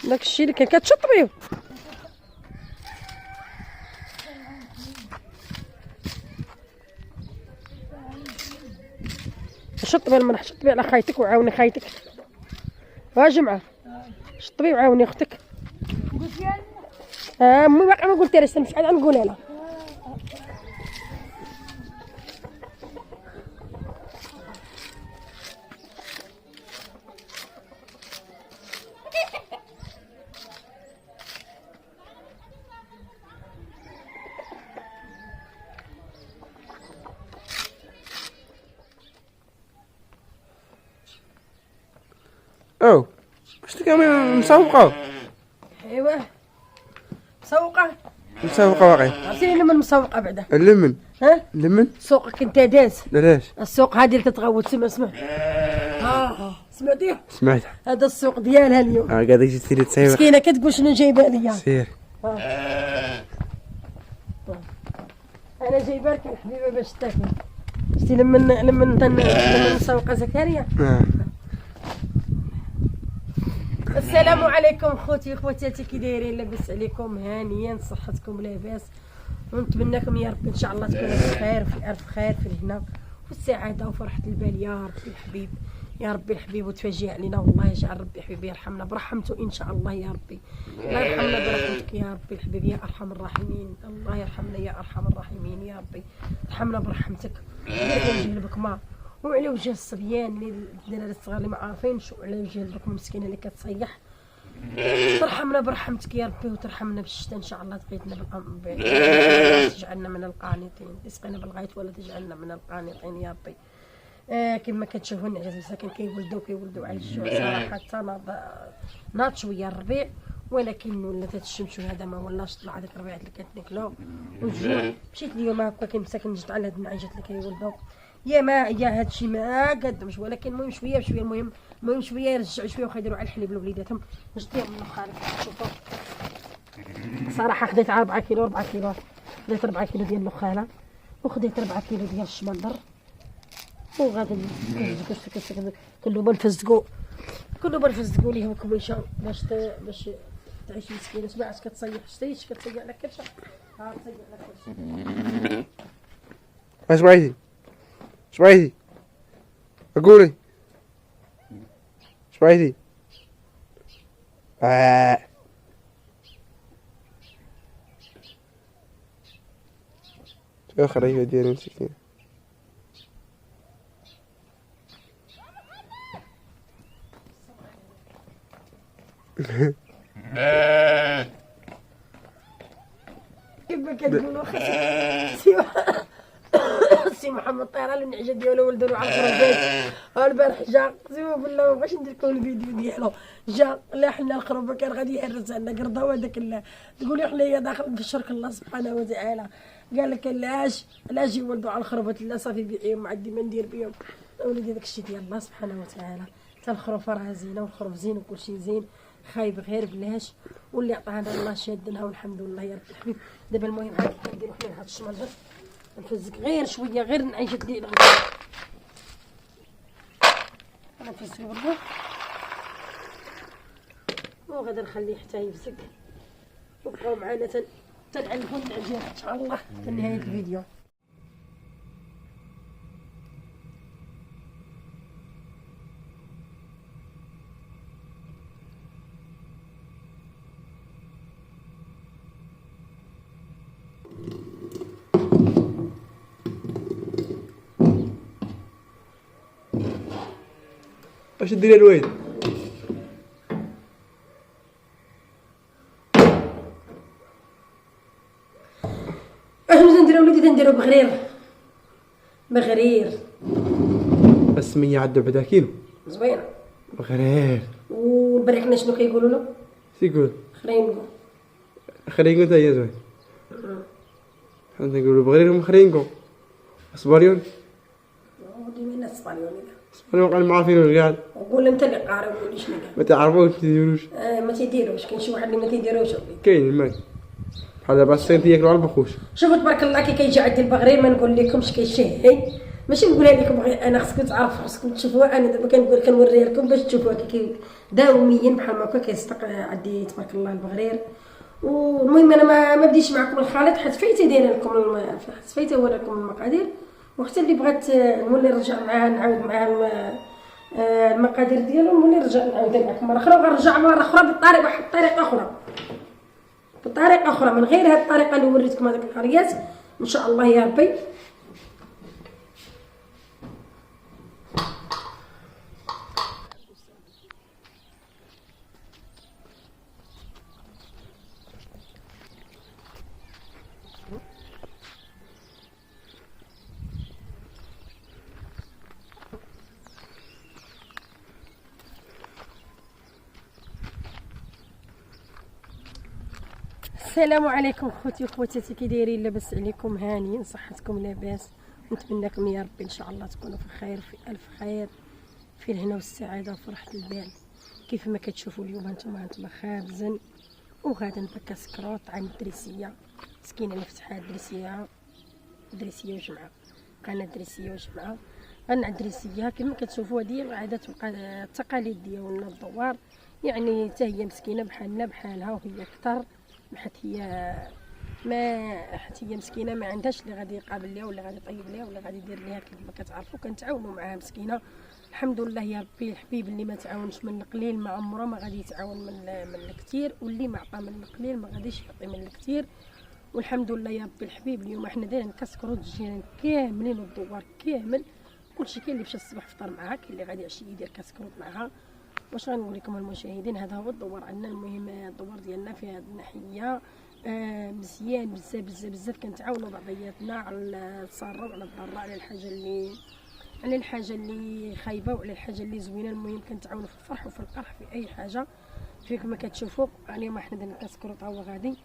داك الشيء اللي كان كتشطبيه. شطبي المرح، شطبي على خايتك وعاوني خايتك. ها جمعه شطبي وعاوني اختك. امي باقي ما قلت لها استنى شحال غنقولها لها. او واش كامل مسوقه؟ ايوا مسوقه مسوقه واقع. عرفتي لمن مسوقه بعدا؟ اللمن. ها اللمن سوقك انت داز. علاش؟ السوق هذه اللي تتغوت سمع سمعتي؟ سمعتها. هذا السوق ديالها اليوم. قاعده يجي تسيري تسير. مسكينه كتقول شنو جايبه ليا. سير. انا جايبه لك الحبيبه باش تاكل. شتي لمن مسوقه زكريا. السلام عليكم خوتي خواتاتي، كي دايرين؟ لاباس عليكم؟ هانيا صحتكم لاباس؟ ونتمنىكم يا رب ان شاء الله تكونوا بخير في الف خير في الهنا والسعاده وفرحه البال يا ربي الحبيب، يا ربي الحبيب وتفاجئ علينا والله يجعل ربي حبيبي يرحمنا برحمته ان شاء الله يا ربي، الله يرحمنا برحمتك يا ربي الحبيب يا ارحم الراحمين، الله يرحمنا يا ارحم الراحمين يا ربي، ارحمنا برحمتك على وجه البكمه وعلى وجه الصبيان اللي الدراري الصغار اللي ما عارفينش وعلى وجه البكمه المسكينه اللي كتصيح، ترحمنا برحمتك يا ربي وترحمنا بالشتاء ان شاء الله، تغيثنا تجعلنا من القانطين، تسقينا بالغيث ولا تجعلنا من القانطين يا ربي. كما كتشوفوا النعجات مساكن كيولدوا عايشوا صراحه حتى ناض شويه الربيع، ولكن ولات الشمس هذا ما ولاش طلع هذاك الربيع اللي كتنكلو والجوع. مشيت اليوم هكا كنمسكن جيت على هاد النعجات اللي كيولدوا يا هادشي ما قدمش، ولكن المهم شويه بشويه، المهم شويه يرجعوا شويه وخيديروا على الحليب لوليداتهم. نشطيهم من الخارج شوفوا صراحه خديت 4 كيلو خديت 4 كيلو ديال النخاله وخديت 4 كيلو ديال الشمندر وغادي كله بنفزقوا ليهم كميشه باش تعيش مسكينه. سمعت كتصيح شتيش كتصيح على كرشه. ها تصيح على كرشه. اش بغيتي قولي اش بغيتي؟ شو خريفه ديالي مسكينه. كيف كتقولوا سي محمد طيران النعجه ديالو ولدوا على الخربات البارح جا سيما بالله باش ندير لكم الفيديو ديالو جا لاحنا الخربه كان غادي يحرز لنا قرده وهذاك تقولي حنايا داخل في شرك الله سبحانه وتعالى، قال لك علاش يولدوا على الخربات؟ لا صافي بيعيهم ما عندي ما ندير بهم وليدي، داك الشيء ديال الله سبحانه وتعالى. حتى الخروفه راه زينه والخروف زين وكلشي زين، خايب غير بلاش واللي عطانا الله شادنها والحمد لله يا رب الحبيب. دابا المهم عاد كنديروا حنا هاد الشمندر نفزك غير شويه غير نعيشت لي الغدا انا نفزك برضو وغدا نخليه حتى يفزك وبقاو معنا تنعلموا العجين ان شاء الله حتى نهايه الفيديو. واش ديري الوالد؟ اشنو تنديرو وليدي؟ تنديرو بغرير السميه عندو بعدا كيلو زوينه بغرير. والبريكنا شنو كيقولوا له؟ تيقول خرينكو تا هي زوين. حنا نقولوا بغرير ومخرينكو اسبانيول ودي من الاسبانيول اسبانيول قال ما عارفينوش كاع. وقول انت اللي قاري وقول لي شنو ما تعرفوش ما تديروش. ما تيديروش، كاين شي واحد اللي ما تيديروش. كاين الماك بحال دابا الصين تياكلوا على البخوش. شوفوا تبارك الله كي كيجي عندي البغرير ما نقول لكمش كيشهي ماشي نقولها لكم انا خصكم تعرفوا خصكم تشوفوها. انا دابا كنقول كنوريها لكم باش تشوفوها كي داوميا بحال ما هكا كيصدق عندي تبارك الله البغرير. والمهم انا ما بديتش معكم الخليط حيت فايته دايره لكم فايته وريكم المقادير. وحتى اللي بغات نولي نرجع معاها نعاود معاها المقادير ديالهم نولي نرجع نعاودها معكم مره اخرى. وغنرجع مره اخرى بطريقه اخرى من غير هذه الطريقه اللي وريتكم هذيك الحريات ان شاء الله يا ربي. السلام عليكم خوتي وخواتاتي، كي دايرين؟ لاباس عليكم؟ هانيين؟ صحتكم لاباس؟ نتمنىكم يا ربي ان شاء الله تكونوا في خير، في الف خير، في الهنا والسعاده وفرحه البال. كيف ما كتشوفوا اليوم هانتوما خابزين وغادا نبكى سكروط عن الدريسيه مسكينه اللي فتحها دريسيه وجمعه، قناه دريسيه وجمعه. غنع الدريسيه كما كتشوفوا هذه العادات والتقاليد ديالنا الدوار، يعني حتى هي مسكينه بحالنا بحالها وهي اكثر، حيت هي مسكينه ما عندهاش اللي غادي يقابل ليها ولا غادي يطيب ليها ولا غادي يدير ليها. كيف ما كتعرفوا كنتعاونوا معها مسكينه. الحمد لله يا ربي. الحبيب اللي ما تعاونش من القليل ما عمره ما غادي يتعاون من الكثير، واللي ما عطى من القليل ما غاديش يعطي من الكثير. والحمد لله يا ربي الحبيب. اليوم حنا دايرين كسكروت الجيران كاملين والدوار كامل كلشي. كاين اللي مشى الصباح فطر معها، كاين اللي غادي يعشي يدير كسكروت معها. واش غنقول لكم المشاهدين؟ هذا هو الدوار عندنا. المهم الدوار ديالنا في هذه الناحيه مزيان بزاف بزاف بزاف. كنتعاونوا بعضياتنا على الساره وعلى الضراء، على الحاجه اللي خايبه وعلى الحاجه اللي زوينه. المهم كنتعاونوا في الفرح وفي القرح في اي حاجه. كما كتشوفوا اليوم حنا درنا كسكروط هو غادي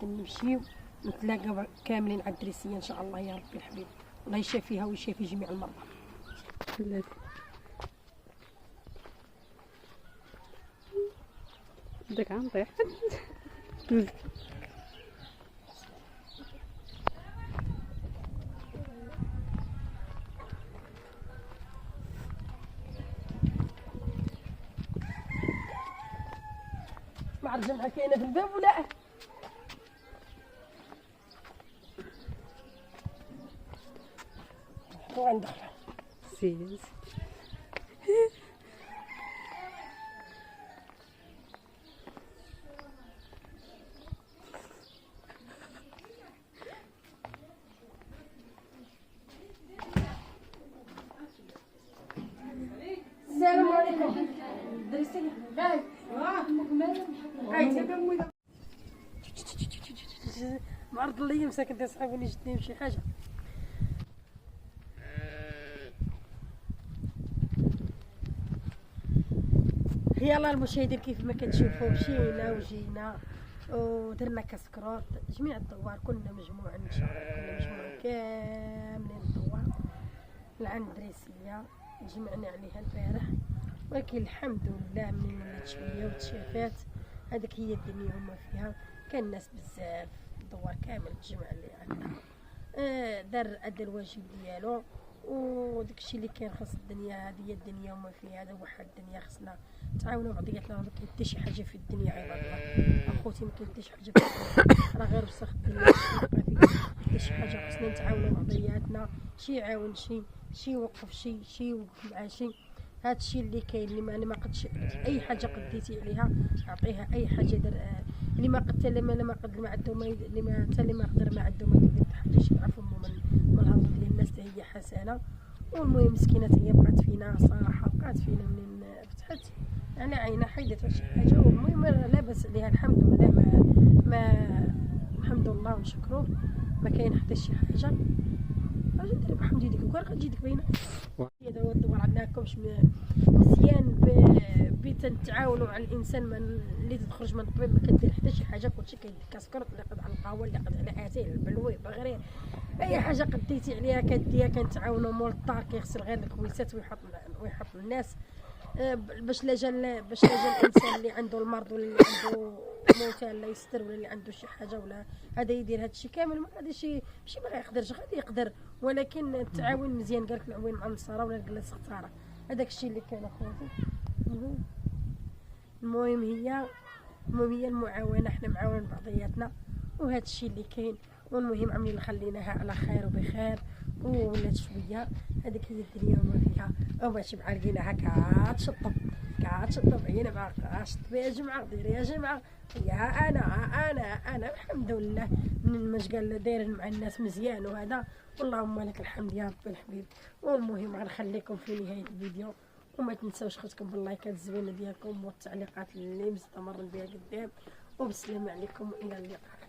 نمشيو نتلاقاو كاملين على الدريسيه ان شاء الله يا ربي الحبيب. الله يشافيها ويشافي جميع المرضى. بدك عم طيح ما عرفت جمعه كاينه في الباب ولا وغندخل سيز. السلام عليكم. دريسي باي مرض لي مساكن تسحبوني جدني بشي حاجه. يلا المشاهدين كيف ما كتشوفوا مشينا ودرنا كسكروط جميع الدوار. كنا مجموعين ان شاء الله، كنا مجموعين كاملين الدوار لعند دريسيه جمعنا عليها البارح. ولكن الحمد لله منين ولات شويه وتشافات هذيك هي الدنيا هما فيها. كان الناس بزاف الدوار كامل تجمع اللي عندها دار الواجب ديالو. وداكشي اللي كان خاص الدنيا هذه هي الدنيا وما فيها. هذا واحد الدنيا خصنا تعاونوا بعضياتنا. ما كاين حتى شي حاجه في الدنيا عباد الله اخوتي، ما كاين حتى شي حاجه في الدنيا راه غير وسخ الدنيا. حتى شي حاجه خصنا نتعاونوا بعضياتنا. شي يعاون شي يوقف شي يوقف مع شي. هذا الشيء اللي كاين. اللي ما قدش اي حاجه قديتي عليها اعطيها. اي حاجه اللي ما قدت لما قد ما عنده ما اللي ما قدر ما عنده ما يدير حتى شي. عفوا من الهضره ديال الناس هي حسنه. والمهم مسكينه هي بقات فينا صراحه، بقات فينا منين فتحت يعني عينها حيدت شي حاجه. والمهم لاباس عليها الحمد لله. ما الحمد لله ونشكروه. ما كاين حتى شي حاجه. اجي ديري بحمد يديك وكان غتجي ديك باينه. هذا هو الدور عندناكمش مزيان بتنتعاونوا على الانسان اللي تخرج من الطبيب ما كدير حتى شي حاجه. كلشي كيدير كسكروط اللي قد على القهوه اللي قد على اتاي البلوي بغرير اي حاجه قديتي عليها كديها. كنتعاونوا مول الدار كيغسل غير الكويسات ويحط الناس باش لا جا الانسان اللي عنده المرض ولا اللي عنده موتى لا يستر ولا اللي عنده شي حاجه ولا هذا يدير هذا الشيء كامل. ما غاديش ماشي ما غيقدرش، غادي يقدر، ولكن التعاون مزيان. قالك العوين مع النصارى ولا الجلاس اختاره. هذاك الشيء اللي كان اخواتي. المهم هي المعاونه، حنا معاون بعضياتنا وهذا الشيء اللي كاين. والمهم عاملين خليناها على خير وبخير وولات شويه. هذيك هي الدنيا وما فيها. وماشي بحال لقيناها كاتشطب عينا مع شطب يا جماعه، دير يا جماعه، يا انا الحمد لله من ما قال دايرين مع الناس مزيان وهذا، اللهم لك الحمد يا رب الحبيب. والمهم غنخليكم في نهايه الفيديو، وما تنساوش خوتكم باللايكات الزوينه ديالكم والتعليقات اللي مستمر بها قدام. وبسلام عليكم والى اللقاء.